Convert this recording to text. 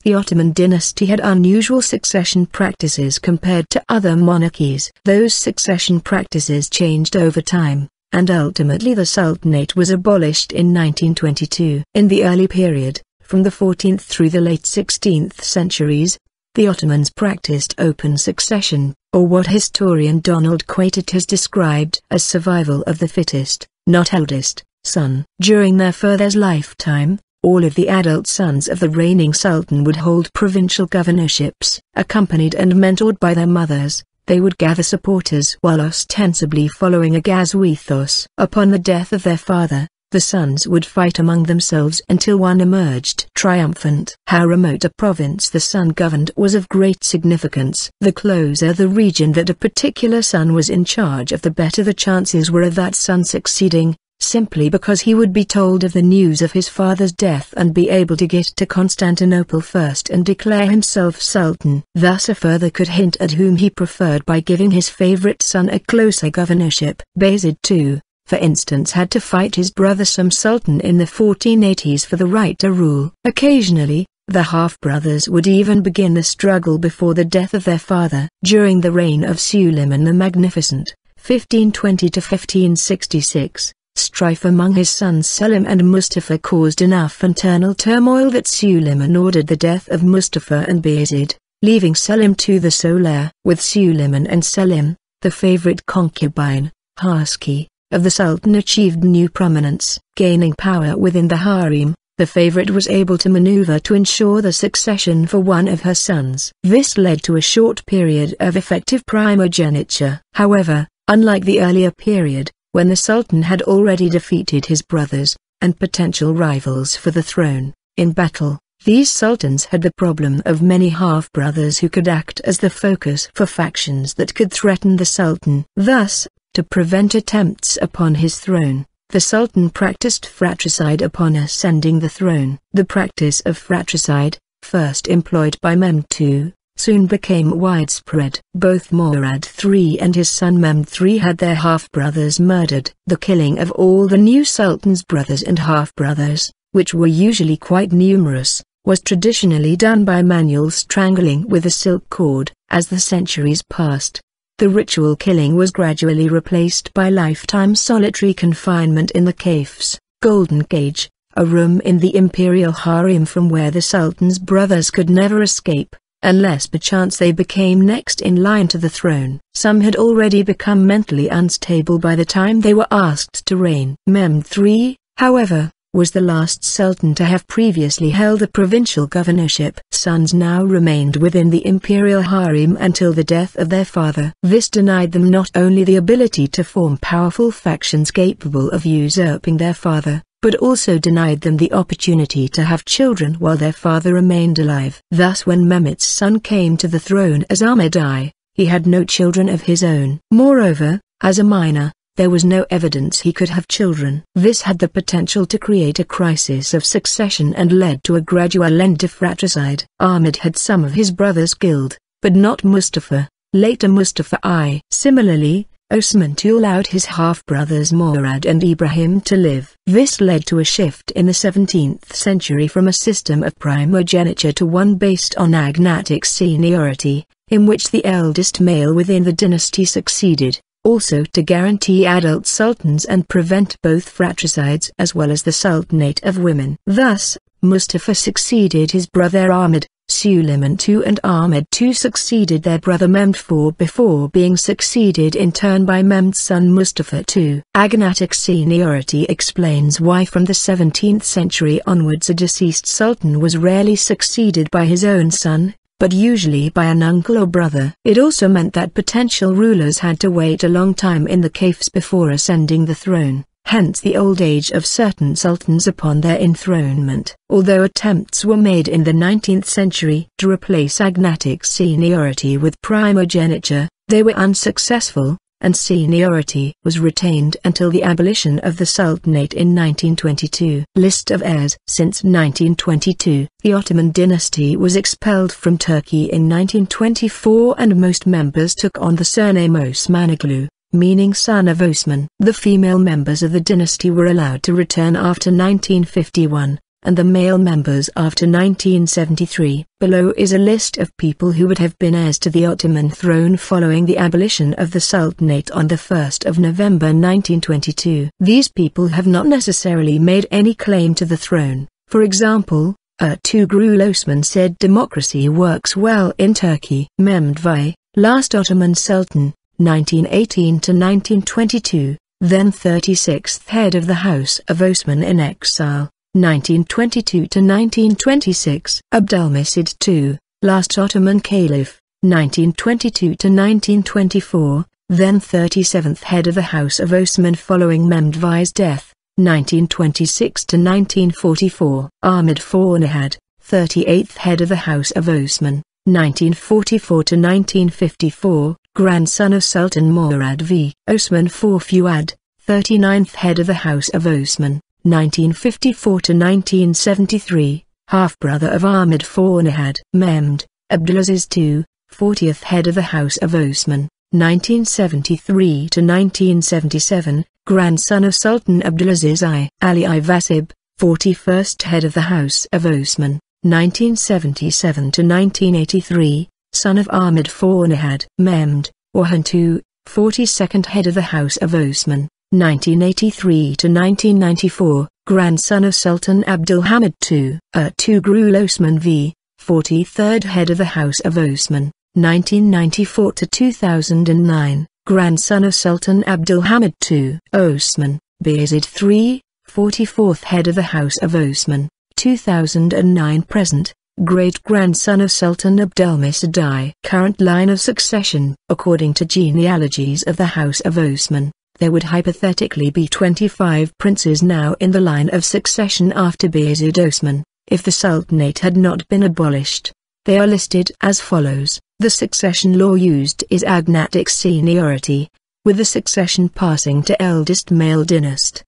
The Ottoman dynasty had unusual succession practices compared to other monarchies. Those succession practices changed over time, and ultimately the sultanate was abolished in 1922. In the early period, from the 14th through the late 16th centuries, the Ottomans practiced open succession, or what historian Donald Quataert has described as survival of the fittest, not eldest, son. During their father's lifetime, all of the adult sons of the reigning sultan would hold provincial governorships. Accompanied and mentored by their mothers, they would gather supporters while ostensibly following a Ghazw ethos. Upon the death of their father, the sons would fight among themselves until one emerged triumphant. How remote a province the son governed was of great significance. The closer the region that a particular son was in charge of, the better the chances were of that son succeeding, simply because he would be told of the news of his father's death and be able to get to Constantinople first and declare himself sultan. Thus a father could hint at whom he preferred by giving his favorite son a closer governorship. Bayezid II, for instance, had to fight his brother Cem Sultan in the 1480s for the right to rule. Occasionally, the half-brothers would even begin the struggle before the death of their father. During the reign of Suleiman the Magnificent, 1520 to 1566, strife among his sons Selim and Mustafa caused enough internal turmoil that Suleiman ordered the death of Mustafa and Bayezid, leaving Selim II the sole heir. With Suleiman and Selim, the favorite concubine, Haski, of the Sultan achieved new prominence. Gaining power within the harem, the favorite was able to maneuver to ensure the succession for one of her sons. This led to a short period of effective primogeniture. However, unlike the earlier period, when the Sultan had already defeated his brothers, and potential rivals for the throne, in battle, these sultans had the problem of many half-brothers who could act as the focus for factions that could threaten the Sultan. Thus, to prevent attempts upon his throne, the Sultan practiced fratricide upon ascending the throne. The practice of fratricide, first employed by Mehmed II, soon became widespread. Both Murad III and his son Mehmed III had their half-brothers murdered. The killing of all the new sultan's brothers and half-brothers, which were usually quite numerous, was traditionally done by manual strangling with a silk cord. As the centuries passed, the ritual killing was gradually replaced by lifetime solitary confinement in the Kafes, Golden Cage, a room in the imperial harem from where the sultan's brothers could never escape, unless perchance they became next in line to the throne. Some had already become mentally unstable by the time they were asked to reign. Mehmed III, however, was the last sultan to have previously held a provincial governorship. Sons now remained within the imperial harem until the death of their father. This denied them not only the ability to form powerful factions capable of usurping their father, but also denied them the opportunity to have children while their father remained alive. Thus when Mehmed's son came to the throne as Ahmed I, he had no children of his own. Moreover, as a minor, there was no evidence he could have children. This had the potential to create a crisis of succession and led to a gradual end to fratricide. Ahmed had some of his brothers killed, but not Mustafa, later Mustafa I. Similarly, Osman II allowed his half-brothers Murad and Ibrahim to live. This led to a shift in the 17th century from a system of primogeniture to one based on agnatic seniority, in which the eldest male within the dynasty succeeded, also to guarantee adult sultans and prevent both fratricides as well as the sultanate of women. Thus, Mustafa succeeded his brother Ahmed, Suleiman II and Ahmed II succeeded their brother Mehmed IV before being succeeded in turn by Mehmed's son Mustafa II. Agnatic seniority explains why from the 17th century onwards a deceased sultan was rarely succeeded by his own son, but usually by an uncle or brother. It also meant that potential rulers had to wait a long time in the Kafes before ascending the throne, hence the old age of certain sultans upon their enthronement. Although attempts were made in the 19th century to replace agnatic seniority with primogeniture, they were unsuccessful, and seniority was retained until the abolition of the sultanate in 1922. List of heirs. Since 1922, the Ottoman dynasty was expelled from Turkey in 1924 and most members took on the surname Osmanoglu, meaning son of Osman. The female members of the dynasty were allowed to return after 1951, and the male members after 1973. Below is a list of people who would have been heirs to the Ottoman throne following the abolition of the Sultanate on the 1st of November 1922. These people have not necessarily made any claim to the throne. For example, Ertuğrul Osman said democracy works well in Turkey. Mehmed V, last Ottoman Sultan, 1918 to 1922, then 36th head of the House of Osman in exile, 1922 to 1926. Abdülmecid II, last Ottoman Caliph, 1922 to 1924, then 37th head of the House of Osman following Mehmed V's death, 1926 to 1944. Ahmed Fornihad, 38th head of the House of Osman, 1944 to 1954, grandson of Sultan Murad V. Osman IV Fuad, 39th head of the House of Osman, 1954 to 1973, half-brother of Ahmed Fornihad. Mehmed Abdulaziz II, 40th head of the House of Osman, 1973 to 1977, grandson of Sultan Abdulaziz I. Ali I Vasib, 41st head of the House of Osman, 1977 to 1983, son of Ahmed Fornihad. Mehmed Orhan II, 42nd head of the House of Osman, 1983 to 1994, grandson of Sultan Abdülhamid II. Ertuğrul Osman V, 43rd head of the House of Osman, 1994 to 2009, grandson of Sultan Abdülhamid II. Osman Bayezid III, 44th head of the House of Osman, 2009 present, great-grandson of Sultan Abdülmecid I. Current line of succession. According to genealogies of the House of Osman, there would hypothetically be 25 princes now in the line of succession after Bayezid Osman, if the Sultanate had not been abolished. They are listed as follows. The succession law used is agnatic seniority, with the succession passing to eldest male dynast.